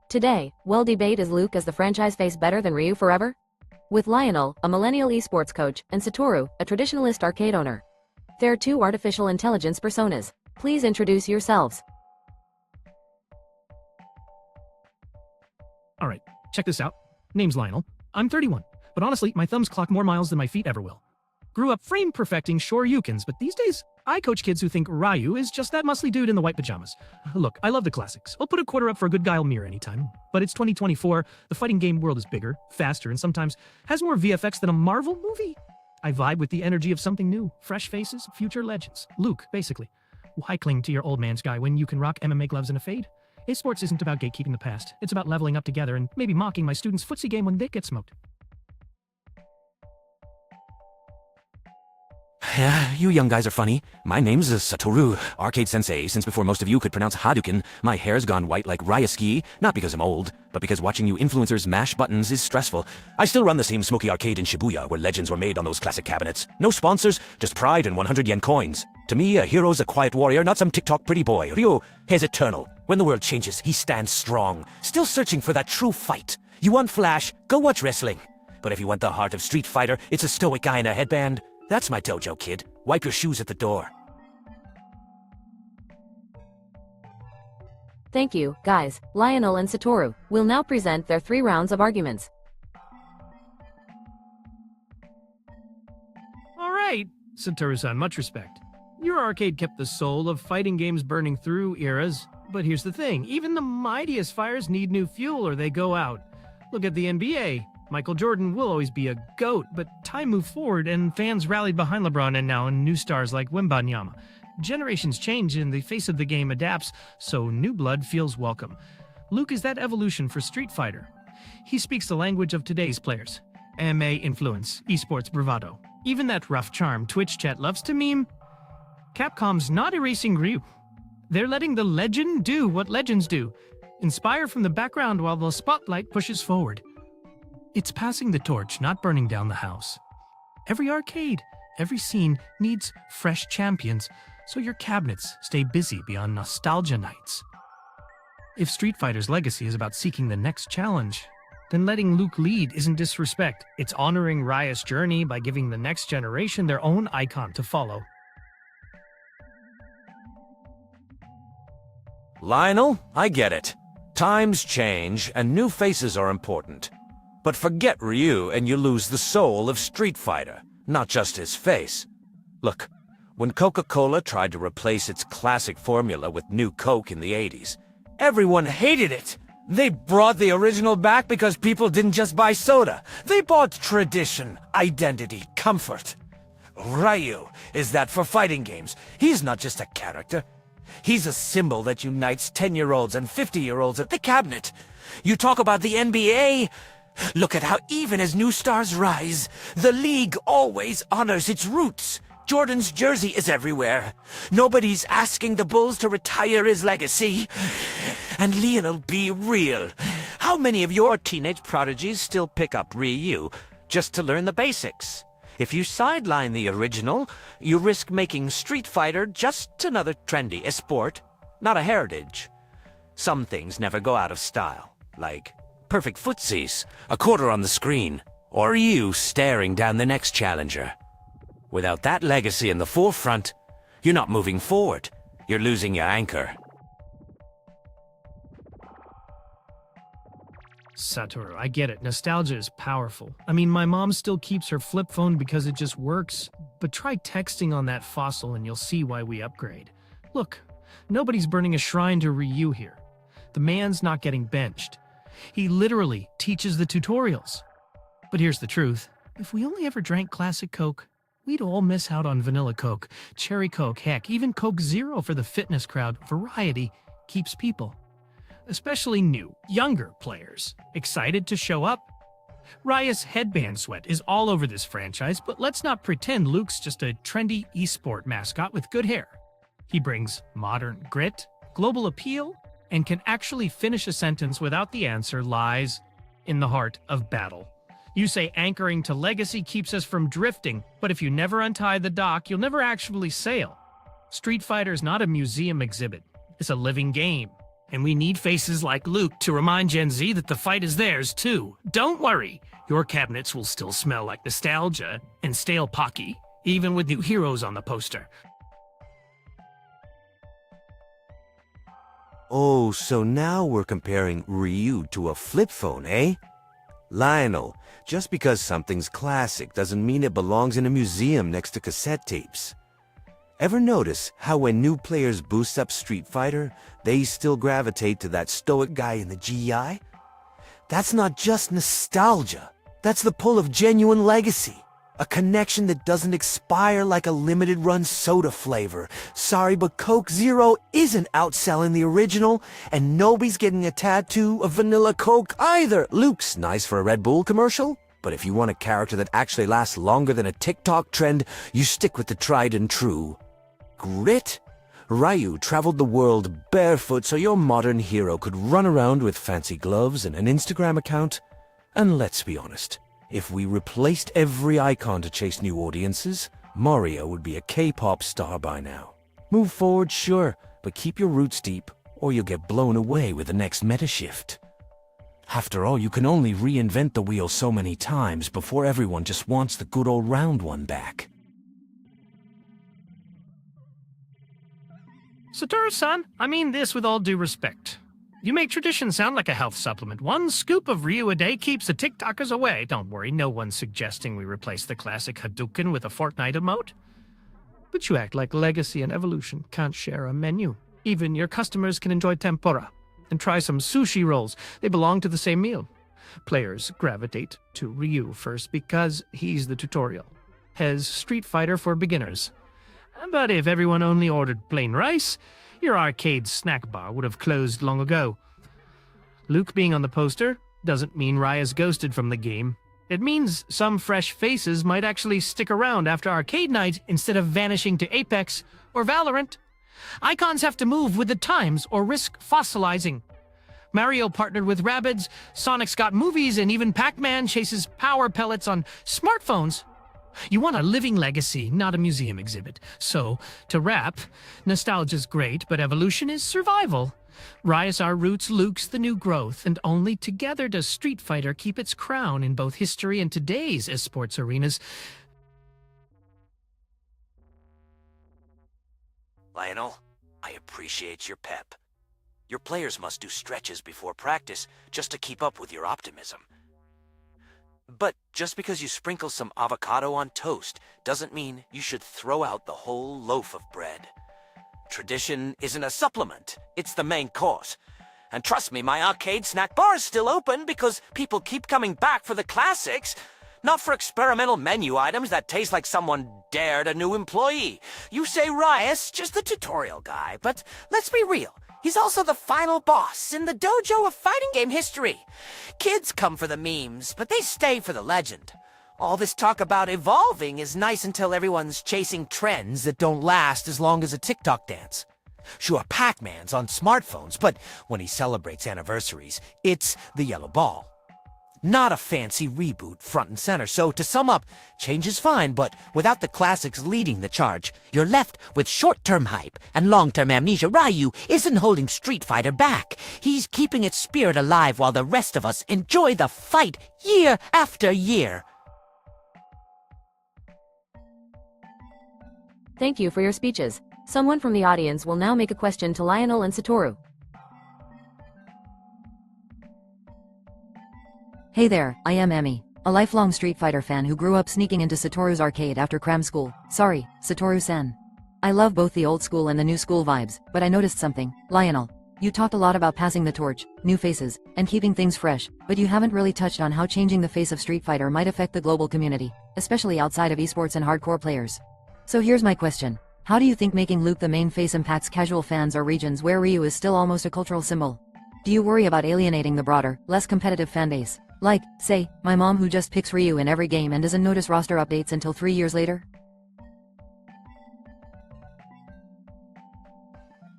Today, we'll debate is Luke as the franchise face better than Ryu forever? With Lionel, a millennial esports coach, and Satoru, a traditionalist arcade owner. They're two artificial intelligence personas. Please introduce yourselves. Alright, check this out. Name's Lionel. I'm 31, but honestly, my thumbs clock more miles than my feet ever will. Grew up frame perfecting Shoryukens, but these days, I coach kids who think Ryu is just that muscly dude in the white pajamas. Look, I love the classics. I'll put a quarter up for a good Guile mirror anytime. But it's 2024, the fighting game world is bigger, faster, and sometimes has more VFX than a Marvel movie. I vibe with the energy of something new. Fresh faces, future legends. Luke, basically. Why cling to your old man's guy when you can rock MMA gloves and a fade? Esports isn't about gatekeeping the past. It's about leveling up together and maybe mocking my students' footsie game when they get smoked. Yeah, you young guys are funny. My name's Satoru, arcade sensei. Since before most of you could pronounce Hadouken, my hair's gone white like Ryaski, not because I'm old, but because watching you influencers mash buttons is stressful. I still run the same smoky arcade in Shibuya where legends were made on those classic cabinets. No sponsors, just pride and 100 yen coins. To me, a hero's a quiet warrior, not some TikTok pretty boy. Ryu is eternal. When the world changes, he stands strong, still searching for that true fight. You want flash, go watch wrestling. But if you want the heart of Street Fighter, it's a stoic guy in a headband. That's my dojo, kid. Wipe your shoes at the door. Thank you, guys. Lionel and Satoru will now present their 3 rounds of arguments. Alright, Satoru-san, much respect. Your arcade kept the soul of fighting games burning through eras, but here's the thing, even the mightiest fires need new fuel or they go out. Look at the NBA. Michael Jordan will always be a GOAT, but time moved forward and fans rallied behind LeBron and now new stars like Wembanyama. Generations change and the face of the game adapts, so new blood feels welcome. Luke is that evolution for Street Fighter. He speaks the language of today's players. MMA influence, esports bravado. Even that rough charm Twitch chat loves to meme. Capcom's not erasing Ryu. They're letting the legend do what legends do. Inspire from the background while the spotlight pushes forward. It's passing the torch, not burning down the house. Every arcade, every scene needs fresh champions, so your cabinets stay busy beyond nostalgia nights. If Street Fighter's legacy is about seeking the next challenge, then letting Luke lead isn't disrespect. It's honoring Ryu's journey by giving the next generation their own icon to follow. Lionel, I get it. Times change, and new faces are important. But forget Ryu and you lose the soul of Street Fighter, not just his face. Look, when Coca-Cola tried to replace its classic formula with new Coke in the 80s, everyone hated it. They brought the original back because people didn't just buy soda. They bought tradition, identity, comfort. Ryu is that for fighting games. He's not just a character. He's a symbol that unites 10-year-olds and 50-year-olds at the cabinet. You talk about the NBA... Look at how even as new stars rise, the league always honors its roots. Jordan's jersey is everywhere. Nobody's asking the Bulls to retire his legacy. And Lionel, be real. How many of your teenage prodigies still pick up Ryu just to learn the basics? If you sideline the original, you risk making Street Fighter just another trendy esport, not a heritage. Some things never go out of style, like perfect footsies, a quarter on the screen, or you staring down the next challenger. Without that legacy in the forefront, you're not moving forward. You're losing your anchor. Satoru, I get it. Nostalgia is powerful. I mean, my mom still keeps her flip phone because it just works. But try texting on that fossil and you'll see why we upgrade. Look, nobody's burning a shrine to Ryu here. The man's not getting benched. He literally teaches the tutorials. But here's the truth. If we only ever drank classic Coke, we'd all miss out on vanilla Coke, cherry Coke, heck, even Coke Zero for the fitness crowd. Variety keeps people, especially new, younger players, excited to show up. Ryu's headband sweat is all over this franchise, but let's not pretend Luke's just a trendy esport mascot with good hair. He brings modern grit, global appeal, and can actually finish a sentence without the answer lies in the heart of battle. You say anchoring to legacy keeps us from drifting, but if you never untie the dock, you'll never actually sail. Street Fighter is not a museum exhibit. It's a living game. And we need faces like Luke to remind Gen Z that the fight is theirs, too. Don't worry, your cabinets will still smell like nostalgia and stale Pocky, even with new heroes on the poster. Oh, so now we're comparing Ryu to a flip phone, eh? Lionel, just because something's classic doesn't mean it belongs in a museum next to cassette tapes. Ever notice how when new players boost up Street Fighter, they still gravitate to that stoic guy in the GI? That's not just nostalgia. That's the pull of genuine legacy. A connection that doesn't expire like a limited-run soda flavor. Sorry, but Coke Zero isn't outselling the original, and nobody's getting a tattoo of Vanilla Coke either. Luke's nice for a Red Bull commercial, but if you want a character that actually lasts longer than a TikTok trend, you stick with the tried and true. Grit? Ryu traveled the world barefoot so your modern hero could run around with fancy gloves and an Instagram account. And let's be honest, if we replaced every icon to chase new audiences, Mario would be a K-pop star by now. Move forward, sure, but keep your roots deep, or you'll get blown away with the next meta shift. After all, you can only reinvent the wheel so many times before everyone just wants the good old round one back. Satoru-san, I mean this with all due respect. You make tradition sound like a health supplement. One scoop of Ryu a day keeps the TikTokers away. Don't worry, no one's suggesting we replace the classic Hadouken with a Fortnite emote. But you act like Legacy and Evolution can't share a menu. Even your customers can enjoy tempura and try some sushi rolls. They belong to the same meal. Players gravitate to Ryu first because he's the tutorial. Hez Street Fighter for beginners. But if everyone only ordered plain rice, your arcade snack bar would have closed long ago. Luke being on the poster doesn't mean Raya's ghosted from the game. It means some fresh faces might actually stick around after arcade night instead of vanishing to Apex or Valorant. Icons have to move with the times or risk fossilizing. Mario partnered with Rabbids, Sonic's got movies, and even Pac-Man chases power pellets on smartphones. You want a living legacy, not a museum exhibit. So, to wrap, nostalgia's great, but evolution is survival. Raya's our roots, Luke's the new growth, and only together does Street Fighter keep its crown in both history and today's esports arenas. Lionel, I appreciate your pep. Your players must do stretches before practice just to keep up with your optimism. But just because you sprinkle some avocado on toast doesn't mean you should throw out the whole loaf of bread. Tradition isn't a supplement, it's the main course. And trust me, my arcade snack bar is still open because people keep coming back for the classics, not for experimental menu items that taste like someone dared a new employee. You say Riot's just the tutorial guy, but let's be real. He's also the final boss in the dojo of fighting game history. Kids come for the memes, but they stay for the legend. All this talk about evolving is nice until everyone's chasing trends that don't last as long as a TikTok dance. Sure, Pac-Man's on smartphones, but when he celebrates anniversaries, it's the yellow ball. Not a fancy reboot front and center. So to sum up, change is fine, but without the classics leading the charge, you're left with short-term hype and long-term amnesia. Ryu isn't holding Street Fighter back. He's keeping its spirit alive while the rest of us enjoy the fight year after year. Thank you for your speeches. Someone from the audience will now make a question to Lionel and Satoru. Hey there, I am Emmy, a lifelong Street Fighter fan who grew up sneaking into Satoru's arcade after cram school. Sorry, Satoru-san. I love both the old school and the new school vibes, but I noticed something. Lionel, you talked a lot about passing the torch, new faces, and keeping things fresh, but you haven't really touched on how changing the face of Street Fighter might affect the global community, especially outside of esports and hardcore players. So here's my question. How do you think making Luke the main face impacts casual fans or regions where Ryu is still almost a cultural symbol? Do you worry about alienating the broader, less competitive fanbase? Like, say, my mom who just picks Ryu in every game and doesn't notice roster updates until 3 years later?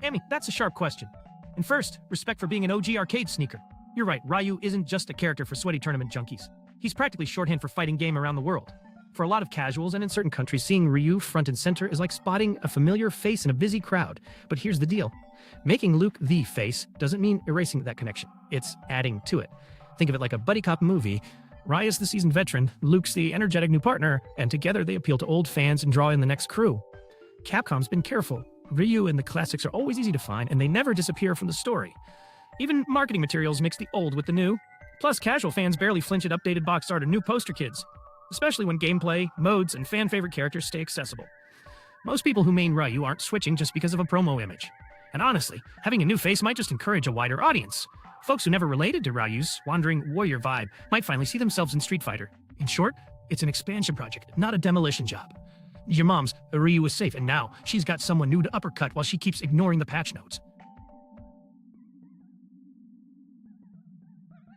Amy, that's a sharp question. And first, respect for being an OG arcade sneaker. You're right, Ryu isn't just a character for sweaty tournament junkies. He's practically shorthand for fighting game around the world. For a lot of casuals and in certain countries, seeing Ryu front and center is like spotting a familiar face in a busy crowd. But here's the deal. Making Luke the face doesn't mean erasing that connection. It's adding to it. Think of it like a buddy cop movie. Ryu's the seasoned veteran, Luke's the energetic new partner, and together they appeal to old fans and draw in the next crew. Capcom's been careful. Ryu and the classics are always easy to find, and they never disappear from the story. Even marketing materials mix the old with the new. Plus, casual fans barely flinch at updated box art or new poster kids, especially when gameplay, modes, and fan-favorite characters stay accessible. Most people who main Ryu aren't switching just because of a promo image. And honestly, having a new face might just encourage a wider audience. Folks who never related to Ryu's wandering warrior vibe might finally see themselves in Street Fighter. In short, it's an expansion project, not a demolition job. Your mom's Ryu was safe, and now she's got someone new to uppercut while she keeps ignoring the patch notes.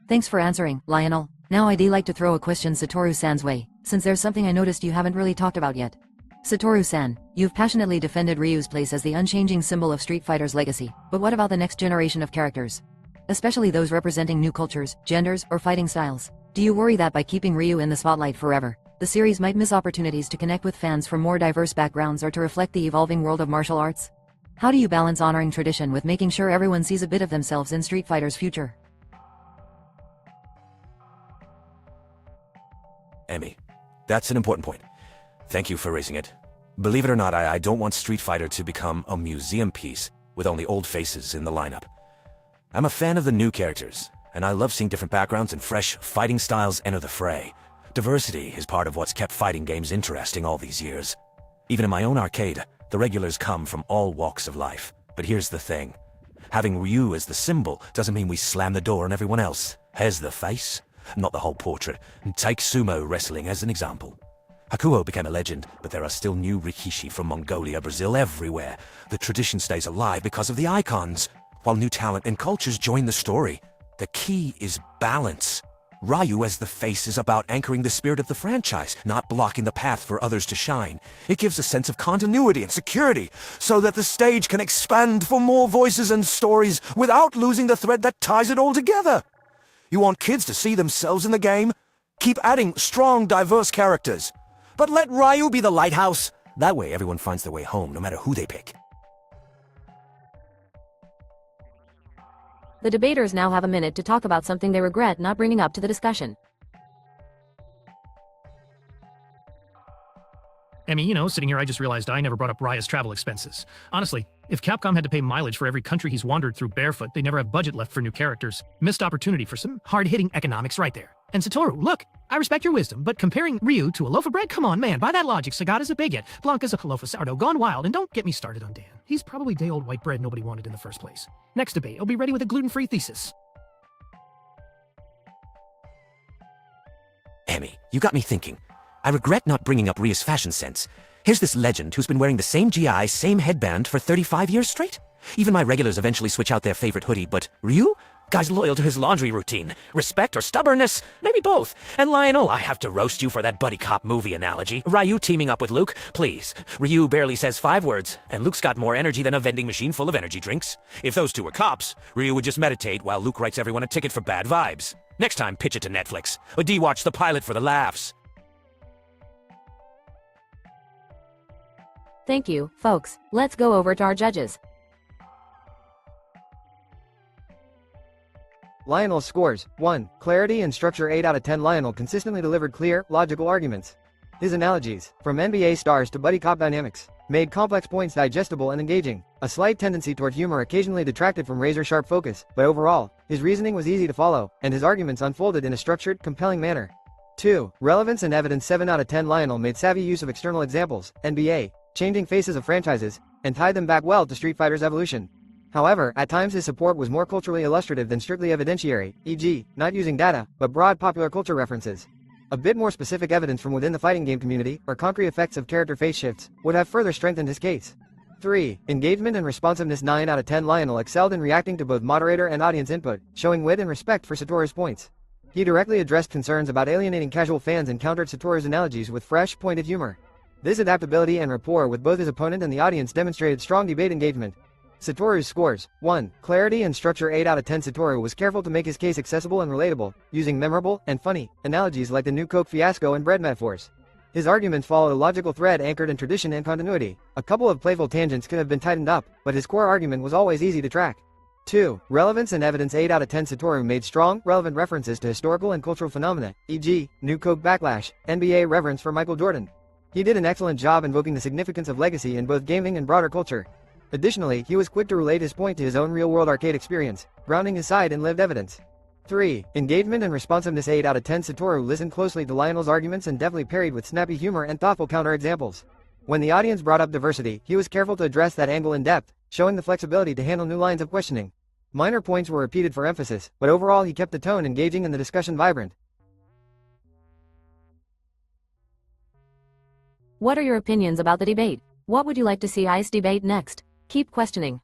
Thanks for answering, Lionel. Now I'd like to throw a question Satoru-san's way, since there's something I noticed you haven't really talked about yet. Satoru-san, you've passionately defended Ryu's place as the unchanging symbol of Street Fighter's legacy, but what about the next generation of characters? Especially those representing new cultures, genders, or fighting styles. Do you worry that by keeping Ryu in the spotlight forever, the series might miss opportunities to connect with fans from more diverse backgrounds or to reflect the evolving world of martial arts? How do you balance honoring tradition with making sure everyone sees a bit of themselves in Street Fighter's future? Emmy, that's an important point. Thank you for raising it. Believe it or not, I don't want Street Fighter to become a museum piece with only old faces in the lineup. I'm a fan of the new characters, and I love seeing different backgrounds and fresh fighting styles enter the fray. Diversity is part of what's kept fighting games interesting all these years. Even in my own arcade, the regulars come from all walks of life. But here's the thing. Having Ryu as the symbol doesn't mean we slam the door on everyone else. As the face, not the whole portrait. Take sumo wrestling as an example. Hakuho became a legend, but there are still new Rikishi from Mongolia, Brazil, everywhere. The tradition stays alive because of the icons, while new talent and cultures join the story. The key is balance. Ryu as the face is about anchoring the spirit of the franchise, not blocking the path for others to shine. It gives a sense of continuity and security, so that the stage can expand for more voices and stories without losing the thread that ties it all together. You want kids to see themselves in the game? Keep adding strong, diverse characters. But let Ryu be the lighthouse. That way everyone finds their way home, no matter who they pick. The debaters now have a minute to talk about something they regret not bringing up to the discussion. Emmy, sitting here I just realized I never brought up Raya's travel expenses. Honestly, if Capcom had to pay mileage for every country he's wandered through barefoot, they never have budget left for new characters. Missed opportunity for some hard-hitting economics right there. And Satoru, look, I respect your wisdom, but comparing Ryu to a loaf of bread? Come on, man, by that logic, Sagata's a bigot, Blanca's a loaf of sourdough gone wild, and don't get me started on Dan. He's probably day-old white bread nobody wanted in the first place. Next debate, I'll be ready with a gluten-free thesis. Emmy, you got me thinking. I regret not bringing up Ryu's fashion sense. Here's this legend who's been wearing the same GI, same headband for 35 years straight. Even my regulars eventually switch out their favorite hoodie, but Ryu? Guy's loyal to his laundry routine. Respect or stubbornness? Maybe both. And Lionel, I have to roast you for that buddy cop movie analogy. Ryu teaming up with Luke? Please. Ryu barely says 5 words, and Luke's got more energy than a vending machine full of energy drinks. If those two were cops, Ryu would just meditate while Luke writes everyone a ticket for bad vibes. Next time, pitch it to Netflix. Or de-watch the pilot for the laughs. Thank you, folks. Let's go over to our judges. Lionel scores 1. Clarity and structure 8 out of 10. Lionel consistently delivered clear, logical arguments. His analogies, from NBA stars to buddy cop dynamics, made complex points digestible and engaging. A slight tendency toward humor occasionally detracted from razor-sharp focus, but overall, his reasoning was easy to follow, and his arguments unfolded in a structured, compelling manner. 2. Relevance and evidence 7 out of 10. Lionel made savvy use of external examples, NBA, changing faces of franchises, and tied them back well to Street Fighter's evolution. However, at times his support was more culturally illustrative than strictly evidentiary, e.g., not using data, but broad popular culture references. A bit more specific evidence from within the fighting game community, or concrete effects of character face shifts, would have further strengthened his case. 3. Engagement and responsiveness 9 out of 10. Lionel excelled in reacting to both moderator and audience input, showing wit and respect for Satoru's points. He directly addressed concerns about alienating casual fans and countered Satoru's analogies with fresh, pointed humor. This adaptability and rapport with both his opponent and the audience demonstrated strong debate engagement. Satoru's scores 1. Clarity and structure 8 out of 10. Satoru was careful to make his case accessible and relatable, using memorable and funny analogies like the new Coke fiasco and bread metaphors. His arguments followed a logical thread anchored in tradition and continuity. A couple of playful tangents could have been tightened up, but his core argument was always easy to track. 2. Relevance and evidence. 8 out of 10. Satoru made strong, relevant references to historical and cultural phenomena, e.g., New Coke backlash, NBA reverence for Michael Jordan. He did an excellent job invoking the significance of legacy in both gaming and broader culture. Additionally, he was quick to relate his point to his own real-world arcade experience, grounding his side in lived evidence. 3. Engagement and responsiveness. 8 out of 10. Satoru listened closely to Lionel's arguments and deftly parried with snappy humor and thoughtful counterexamples. When the audience brought up diversity, he was careful to address that angle in depth, showing the flexibility to handle new lines of questioning. Minor points were repeated for emphasis, but overall he kept the tone engaging and the discussion vibrant. What are your opinions about the debate? What would you like to see ICE debate next? Keep questioning.